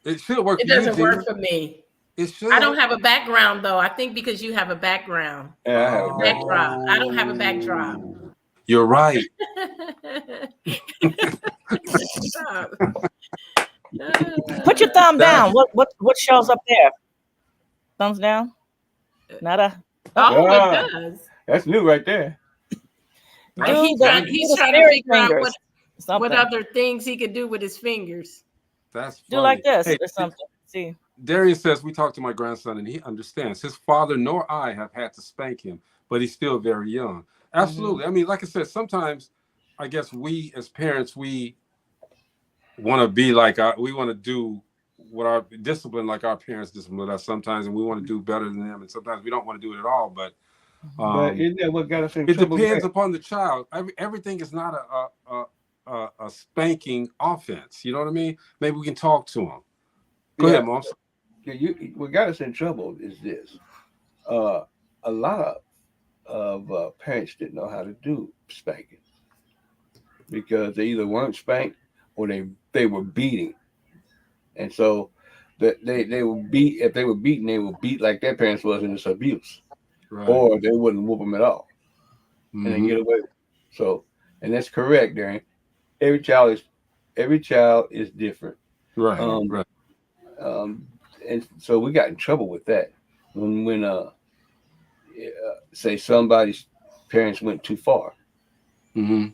It should work It for you, doesn't Gina. work for me. It should. I don't have a background though. I think because you have a background. Yeah, I have a Backdrop. I don't have a backdrop. You're right. Stop. Put your thumb down. What shows up there? Thumbs down? Nada. Oh, Ah. it does. That's new right there. He's trying to figure out what other things he could do with his fingers. That's funny. Do like this Hey, or something. See. Darius says we talked to my grandson and he understands. His father nor I have had to spank him, but he's still very young. Absolutely. I mean, like I said, sometimes I guess we as parents, we want to be like we want to do what our discipline like our parents discipline us sometimes, and we want to do better than them, and sometimes we don't want to do it at all. But isn't that what got us in it trouble? depends upon the child. Everything is not a spanking offense. You know what I mean? Maybe we can talk to them. Go ahead, Mom. Yeah, what got us in trouble is this. A lot of parents didn't know how to do spanking because they either weren't spanked or they were beating, and so they would beat. If they were beaten, they would beat like their parents was, and it's abuse, right. Or they wouldn't whoop them at all, and they get away. So, and that's correct, Darren. Every child is different, right? Right. And so we got in trouble with that when say somebody's parents went too far, and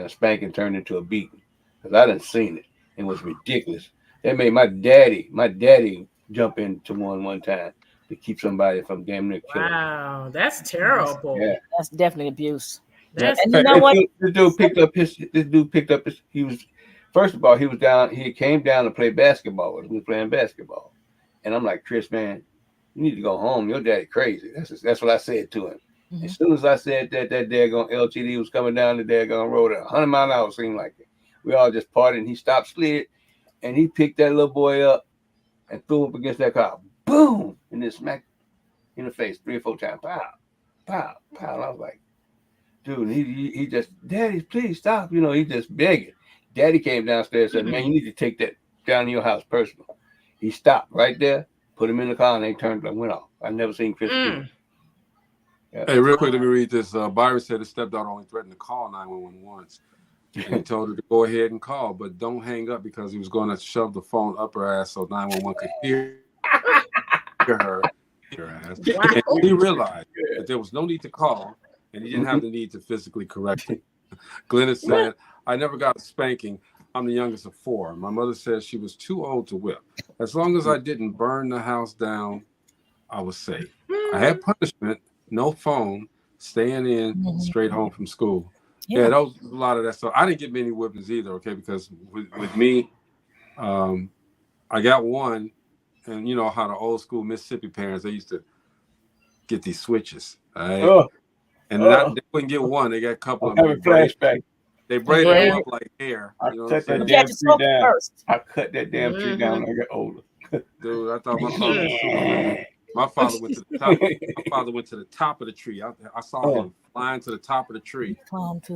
spanking turned into a beating. Because I done seen it. It was ridiculous. That made my daddy jump into one time to keep somebody from damn near killing. Wow, that's terrible. Yeah, that's definitely abuse. That's and you know what? This dude picked up his. He was. First of all, he was down. He came down to play basketball. We were playing basketball, and I'm like, Chris, man, you need to go home. Your daddy crazy. That's what I said to him. Mm-hmm. As soon as I said that daggone LTD was coming down the daggone road at 100 miles an hour, seemed like it. We all just parted, and he stopped, slid, and he picked that little boy up and threw him up against that car. Boom! And then smacked in the face 3 or 4 times. Pow, pow, pow. And I was like, dude, he just, Daddy, please stop. You know, he just begging. Daddy came downstairs and said, man, you need to take that down to your house personal. He stopped right there, put him in the car, and they turned and went off. I've never seen Chris do. Yeah. Hey, real quick, let me read this. Byron said his stepdaughter only threatened to call 911 once. And he told her to go ahead and call, but don't hang up because he was going to shove the phone up her ass so 911 could hear her ass. Wow. And he realized that there was no need to call, and he didn't have the need to physically correct it. Glennis said, I never got a spanking. I'm the youngest of 4. My mother said she was too old to whip. As long as I didn't burn the house down, I was safe. I had punishment, no phone, staying in, straight home from school. Yeah, that was a lot of that stuff. I didn't get many whippings either, okay, because with me, I got one, and you know how the old school Mississippi parents, they used to get these switches, right? And they wouldn't get one, they got a couple of them. Flashback. They braided them up like hair. I You know cut that damn tree down. I cut that damn tree down when I got older. Dude, I thought my father was Superman. My father went to the top. My father went to the top of the tree. I saw him flying to the top of the tree.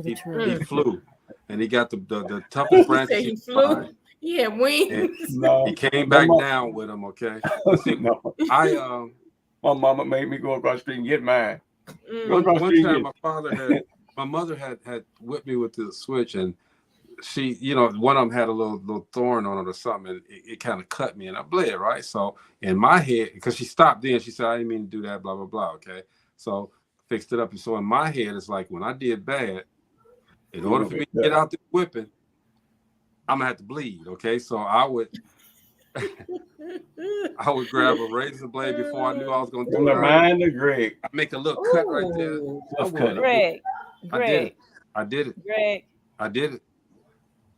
He flew, and he got the toughest branches. He flew. He had wings. No, he came back down with him. Okay. No. My mama made me go across the street and get mine. One time, my mother had whipped me with the switch, and she, you know, one of them had a little thorn on it or something, and it kind of cut me, and I bled, right? So in my head, because she stopped then, she said, I didn't mean to do that, blah, blah, blah, okay? So fixed it up, and so in my head, it's like, when I did bad, in order for me to get out the whipping, I'm gonna have to bleed, okay? So I would grab a razor blade before I knew I was gonna do it. Remind of Greg. I make a little cut right there. Greg. I did it. Greg. I did it.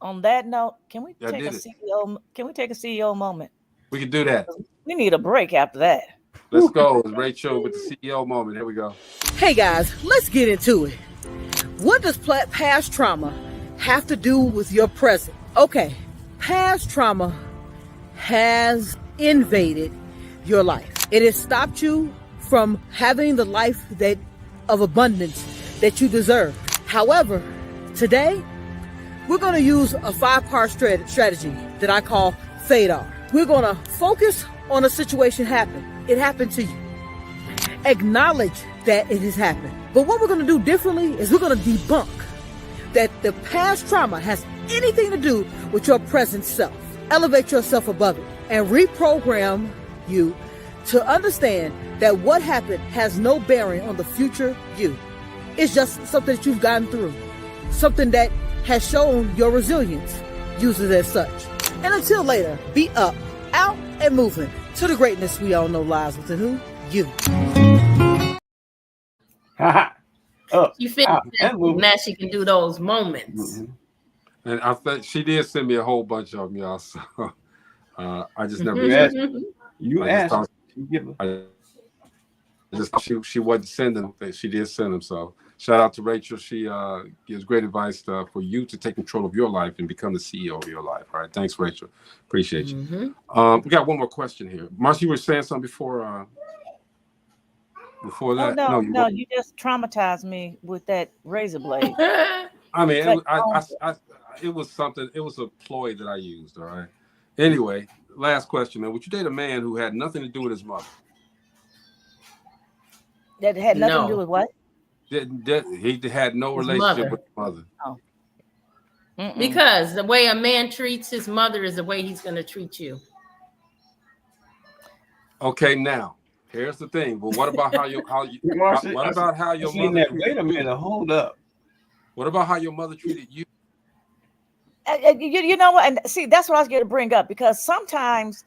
On that note, can we take a CEO moment? We can do that. We need a break after that. Let's go. It's Rachel with the CEO moment. Here we go. Hey guys, let's get into it. What does past trauma have to do with your present? Okay, past trauma has invaded your life. It has stopped you from having the life of abundance that you deserve. However, today, we're going to use a 5-part strategy that I call FADAR. We're going to focus on a situation happened. It happened to you. Acknowledge that it has happened. But what we're going to do differently is we're going to debunk that the past trauma has anything to do with your present self. Elevate yourself above it and reprogram you to understand that what happened has no bearing on the future you. It's just something that you've gotten through, something that has shown your resilience. Use it as such. And until later, be up, out, and moving to the greatness we all know lies within who? You. You feel now she can do those moments. And I think she did send me a whole bunch of them, y'all. So I just never she wasn't sending them. She did send them. So shout out to Rachel. She gives great advice for you to take control of your life and become the CEO of your life. All right. Thanks, Rachel. Appreciate you. We got one more question here. Marcia, you were saying something before that? Oh, no, you just traumatized me with that razor blade. I mean, it was something. It was a ploy that I used. All right. Anyway, last question, man. Would you date a man who had nothing to do with his mother? That had nothing to do with what? He had no relationship with his mother. Oh. Because the way a man treats his mother is the way he's going to treat you. Okay, now here's the thing. But what about how your mother? Wait a minute, hold up. What about how your mother treated you? You know what? And see, that's what I was going to bring up, because sometimes,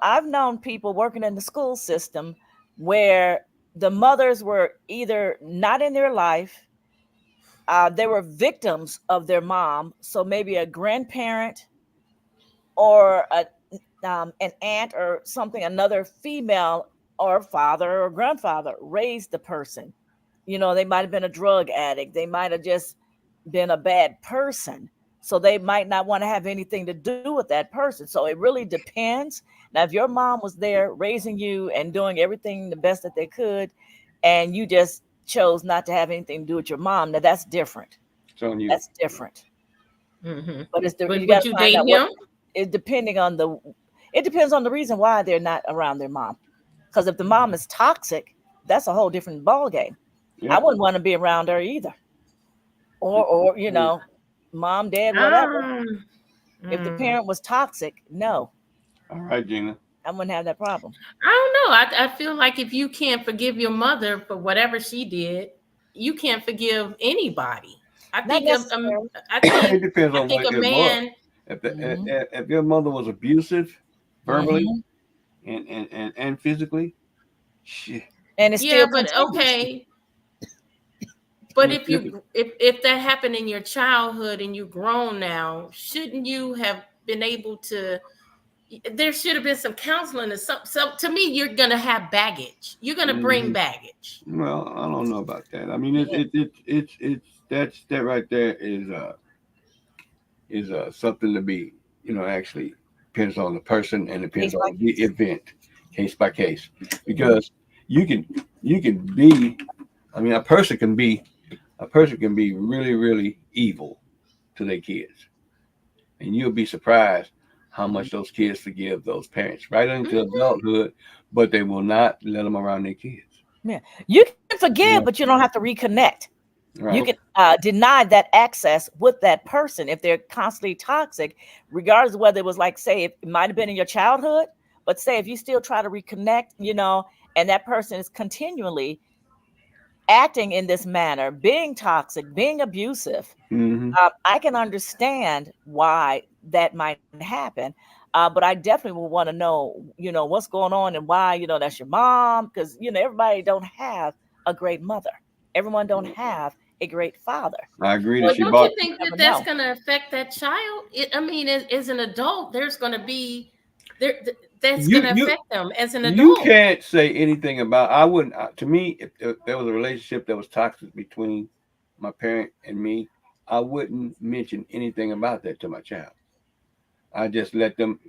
I've known people working in the school system where the mothers were either not in their life, they were victims of their mom. So maybe a grandparent or an aunt or something, another female or father or grandfather raised the person. They might have been a drug addict. They might have just been a bad person. So they might not want to have anything to do with that person. So it really depends. Now, if your mom was there raising you and doing everything the best that they could, and you just chose not to have anything to do with your mom, now that's different. That's different. Mm-hmm. But it's would you date him? It depends on the reason why they're not around their mom. Because if the mom is toxic, that's a whole different ballgame. Yeah. I wouldn't want to be around her either. Or mom, dad, whatever. If the parent was toxic, no. All right, Gina. I wouldn't have that problem. I don't know. I feel like if you can't forgive your mother for whatever she did, you can't forgive anybody. I think it depends on a man. If your mother was abusive, verbally and physically, shit. And it's still okay. But if that happened in your childhood and you're grown now, shouldn't you have been able to? There should have been some counseling. So to me, you're gonna have baggage. You're gonna bring baggage. Well, I don't know about that. I mean, that right there is something to be, actually depends on the person and depends on the event, case by case, because you can be. I mean, a person can be really, really evil to their kids, and you'll be surprised how much those kids forgive those parents right into adulthood, but they will not let them around their kids. Yeah, you can forgive, but you don't have to reconnect. Right. You can deny that access with that person if they're constantly toxic, regardless of whether it was like, say, it might have been in your childhood, but say if you still try to reconnect, and that person is continually acting in this manner, being toxic, being abusive, I can understand why that might happen. But I definitely will want to know, what's going on and why, that's your mom. Because, everybody don't have a great mother. Everyone don't have a great father. I agree. Well, don't you think that's going to affect that child? As an adult, there's going to be that's going to affect them as an adult. You can't say anything about. I wouldn't. To me, if there was a relationship that was toxic between my parent and me, I wouldn't mention anything about that to my child. I just let them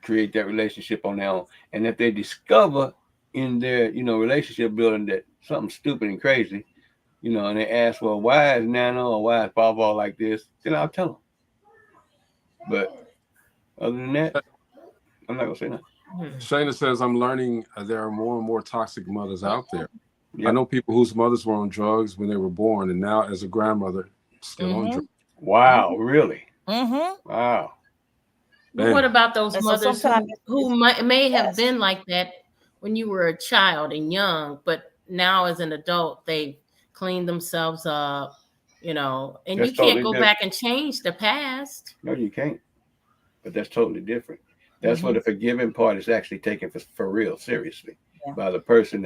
create that relationship on their own. And if they discover in their, relationship building that something stupid and crazy, and they ask, well, why is Nana or why is Baba like this? Then I'll tell them. But other than that, I'm not gonna say nothing. Shayna says, I'm learning there are more and more toxic mothers out there. Yep. I know people whose mothers were on drugs when they were born, and now as a grandmother, still on drugs. Wow, really? Mm-hmm. Wow. But what about those And so mothers sometimes who may have been like that when you were a child and young, but now as an adult, they cleaned themselves up, and That's you can't totally go different. back and change the past. No, you can't. But that's totally different. That's where the forgiving part is actually taken for real seriously by the person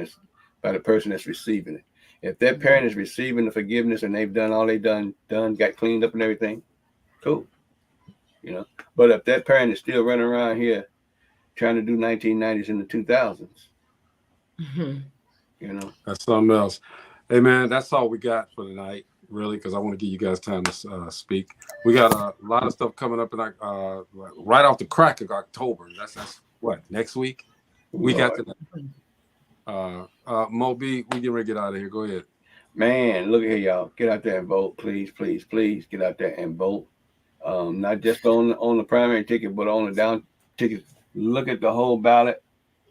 that's receiving it. If that parent is receiving the forgiveness and they've done all they done, got cleaned up and everything, cool. But if that parent is still running around here trying to do 1990s and the 2000s, that's something else. Hey man, that's all we got for tonight, really, because I want to give you guys time to speak. We got a lot of stuff coming up in right off the crack of October. That's what, next week? Week after that. Moby, we getting ready to get out of here. Go ahead. Man, look at here, y'all. Get out there and vote, please, please, please. Get out there and vote. Not just on the primary ticket, but on the down ticket. Look at the whole ballot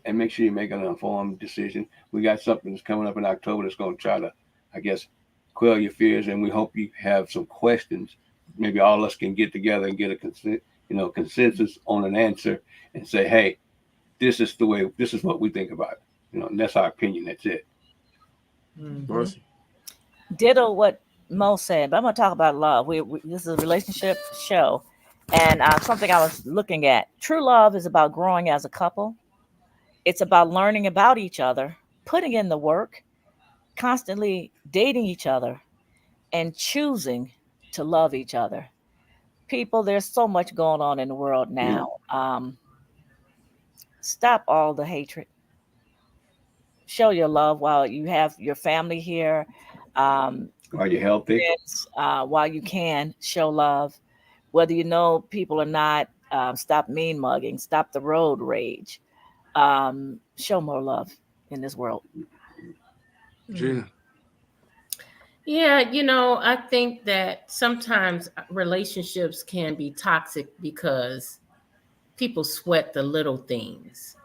and make sure you make an informed decision. We got something that's coming up in October that's going to try to, I guess, quell your fears, and we hope you have some questions. Maybe all of us can get together and get a consensus on an answer and say, hey, this is what we think about it. And that's our opinion. That's it. Ditto what Mo said, but I'm going to talk about love. This is a relationship show, and something I was looking at. True love is about growing as a couple. It's about learning about each other, putting in the work, constantly dating each other, and choosing to love each other. People, there's so much going on in the world now. Stop all the hatred. Show your love while you have your family here. Are you healthy? Friends, while you can, show love. Whether you know people or not, stop mean mugging, stop the road rage. Show more love in this world. Gina. Yeah, I think that sometimes relationships can be toxic because people sweat the little things.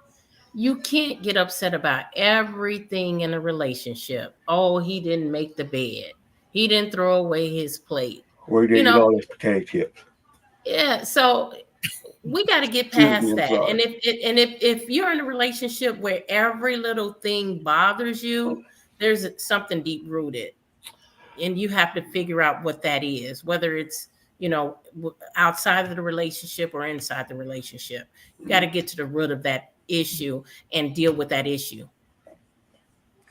You can't get upset about everything in a relationship. Oh, he didn't make the bed. He didn't throw away his plate. Where did you eat all those potato chips? Yeah, so we got to get past that. And if you're in a relationship where every little thing bothers you, there's something deep rooted, and you have to figure out what that is, whether it's outside of the relationship or inside the relationship. You got to get to the root of that issue and deal with that issue.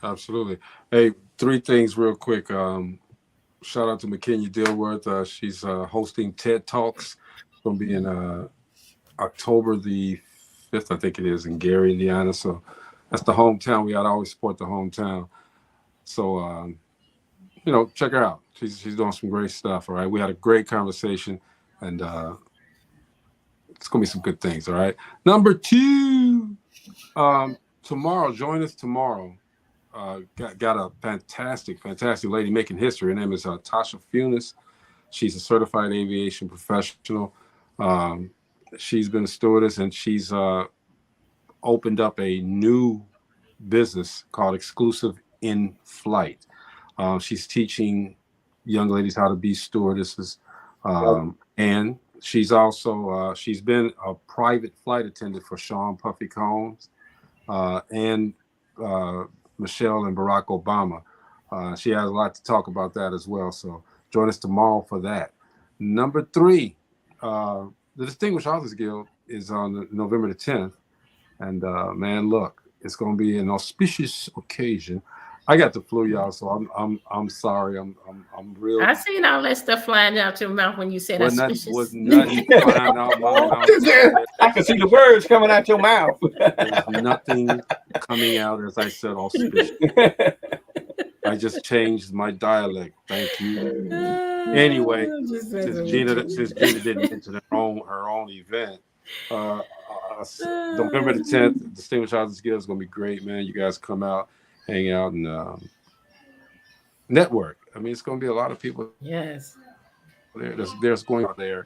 Absolutely. Hey, 3 things real quick. Shout out to McKenya Dilworth. She's hosting TED Talks. It's going to be in October the 5th, I think it is, in Gary, Indiana. So that's the hometown. We got to always support the hometown. So, check her out. She's doing some great stuff. All right. We had a great conversation, and it's going to be some good things. All right. Number 2, tomorrow, join us tomorrow. Got a fantastic lady making history. Her name is Tasha Funes. She's a certified aviation professional. She's been a stewardess, and she's opened up a new business called Exclusive in Flight. She's teaching young ladies how to be stewardesses, and she's also she's been a private flight attendant for Sean Puffy Combs and Michelle and Barack Obama. She has a lot to talk about that as well. So join us tomorrow for that. Number 3, the Distinguished Authors Guild is on November the 10th. And man, look, it's going to be an auspicious occasion. I got the flu, y'all. So I'm sorry. I'm real. I seen all that stuff flying out your mouth when you said auspicious. Was nothing flying out my mouth. I can see the words coming out your mouth. There's nothing coming out, as I said, auspicious. I just changed my dialect. Thank you. Anyway, since Gina didn't mention her own event, November the 10th, Distinguished Authors Guild is going to be great, man. You guys come out, hang out, and network. I mean, it's going to be a lot of people. Yes. There's going out there,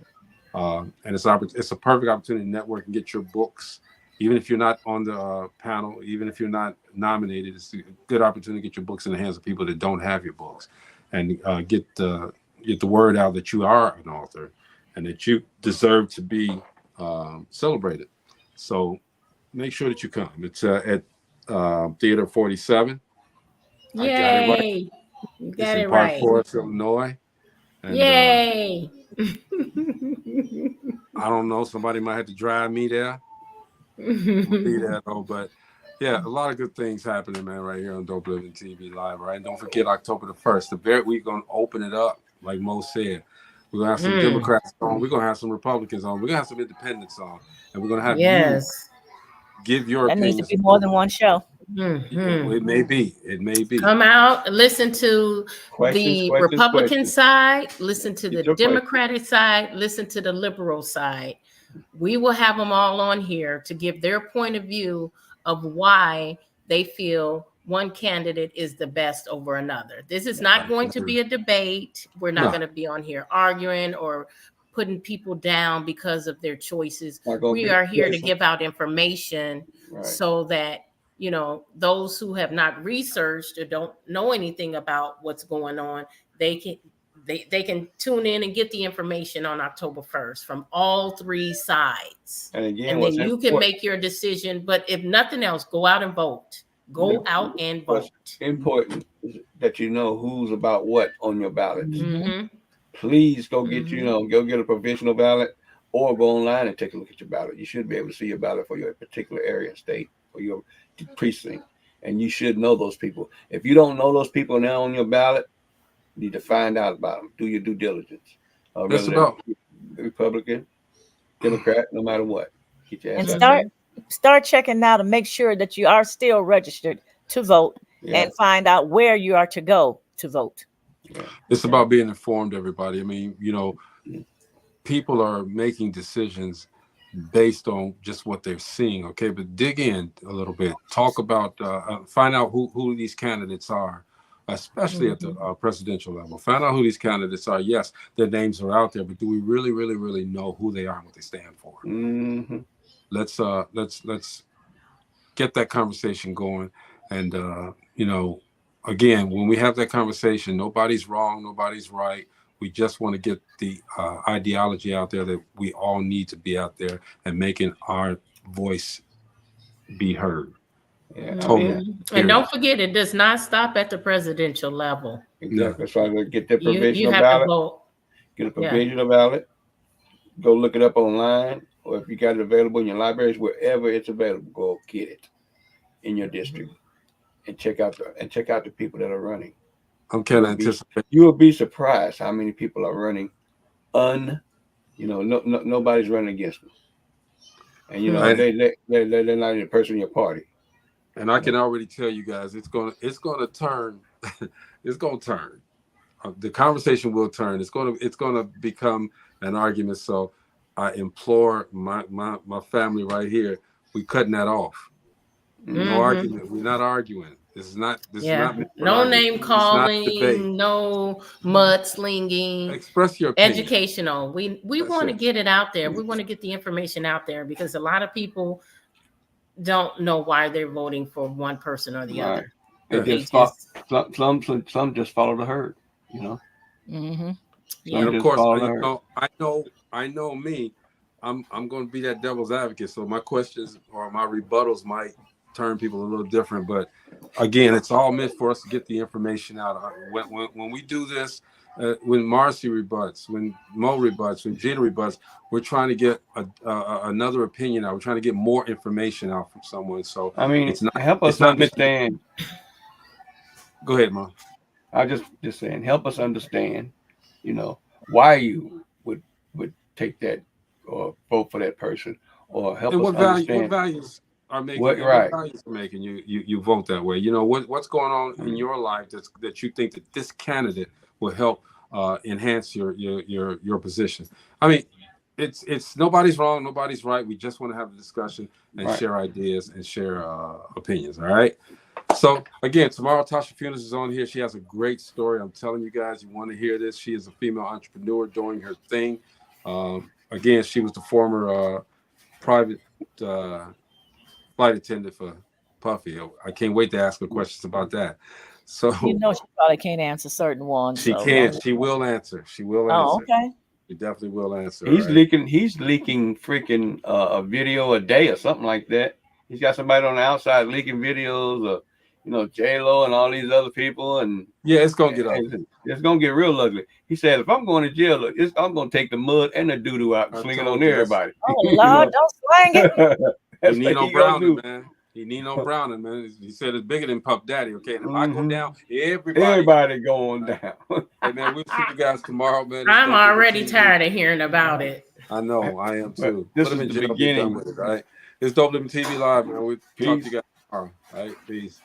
and it's a perfect opportunity to network and get your books. Even if you're not on the panel, even if you're not nominated, it's a good opportunity to get your books in the hands of people that don't have your books, and get the word out that you are an author and that you deserve to be celebrated. So make sure that you come. It's at Theater 47. Yay! You got it right. Park Forest, Illinois. And, yay! I don't know. Somebody might have to drive me there. Be there though, but yeah, a lot of good things happening, man, right here on Dope Living TV Live, right? And don't forget October the 1st. We're gonna open it up, like Mo said. We're gonna have some Democrats on, we're gonna have some Republicans on, we're gonna have some independents on, and we're gonna have you give your opinion. That needs to be more than one show. It may be. Come out, listen to the Republican side, listen to the Democratic side, listen to the liberal side. We will have them all on here to give their point of view of why they feel one candidate is the best over another. This is not going to be a debate. We're not going to be on here arguing or putting people down because of their choices. We are here to give out information so that, you know, those who have not researched or don't know anything about what's going on, they can tune in and get the information on October 1st from all three sides. And then you can make your decision. But if nothing else, go out and vote. Go out and vote. What's important is that you know who's about what on your ballot. Mm-hmm. Please go get, go get a provisional ballot or go online and take a look at your ballot. You should be able to see your ballot for your particular area and state or your precinct. And you should know those people. If you don't know those people now on your ballot, you need to find out about them. Do your due diligence. That's about Republican, Democrat, no matter what. Get your ass and start checking now to make sure that you are still registered to vote and find out where you are to go to vote. It's about being informed, everybody. I mean, you know, people are making decisions based on just what they're seeing, okay? But dig in a little bit. Talk about, find out who these candidates are, especially at the presidential level. Find out who these candidates are. Yes, their names are out there, but do we really, really, really know who they are and what they stand for? Mm-hmm. Let's get that conversation going. And, you know, again, when we have that conversation, nobody's wrong, nobody's right. We just want to get the ideology out there that we all need to be out there and making our voice be heard. Yeah, totally. And don't forget, it does not stop at the presidential level. Exactly. So I get the provisional you have ballot. to vote. Get a provisional ballot. Go look it up online, or if you got it available in your libraries, wherever it's available, go get it in your district and check out the people that are running. I'm kind of anticipating. You will be surprised how many people are running. Nobody's running against them, and you know they're not even a person in your party. And I can already tell you guys, it's gonna turn. It's gonna turn. The conversation will turn. It's gonna become an argument. So I implore my family right here. We cutting that off. No argument. We're not arguing. This is not no name calling, no mudslinging. Express your opinion. Educational. We want to get it out there. We want to get the information out there because a lot of people don't know why they're voting for one person or the other. Some just follow the herd, you know. Mm-hmm. And of course, I know me. I'm going to be that devil's advocate. So my questions or my rebuttals might turn people a little different, but again, it's all meant for us to get the information out. When we do this, when Marcy rebuts, when Mo rebuts, when Gina rebuts, we're trying to get another opinion out. We're trying to get more information out from someone. So I mean, help us understand. Go ahead, Mom. I just saying, help us understand, you know, why you would take that or vote for that person, or help And us what understand values are making what and what right. values are making you vote that way? You know, what's going on in your life that you think that this candidate will help enhance your position? I mean, it's nobody's wrong, nobody's right. We just want to have a discussion and Right. share ideas and share opinions. All right. So again, tomorrow Tasha Funes is on here. She has a great story. I'm telling you guys, you want to hear this. She is a female entrepreneur doing her thing. Again, she was the former private flight attendant for Puffy. I can't wait to ask her questions about that. So You know, she probably can't answer certain ones. she So can. She will answer. She will Oh, answer. okay. She definitely will answer. He's all right? leaking freaking a video a day or something like that. He's got somebody on the outside leaking videos of, you know, J-Lo and all these other people, and yeah, it's gonna get ugly. It's gonna get real ugly. He said, if I'm going to jail, I'm gonna take the mud and the doo-doo out and sling it on everybody. Oh Lord, don't slang it. That's He what Nino he gonna Browning, do. man. He Nino Browning, man. He said it's bigger than Puff Daddy. Okay, and if I go Mhm. down, Everybody going down. Hey man, we'll see you guys tomorrow, man. I'm already tired of hearing about it. I know, I am too. This Put him is in the jail, be beginning. done with it, all right? It's Dope Living TV Live, man. We'll talk to Peace. you guys tomorrow. All right, peace.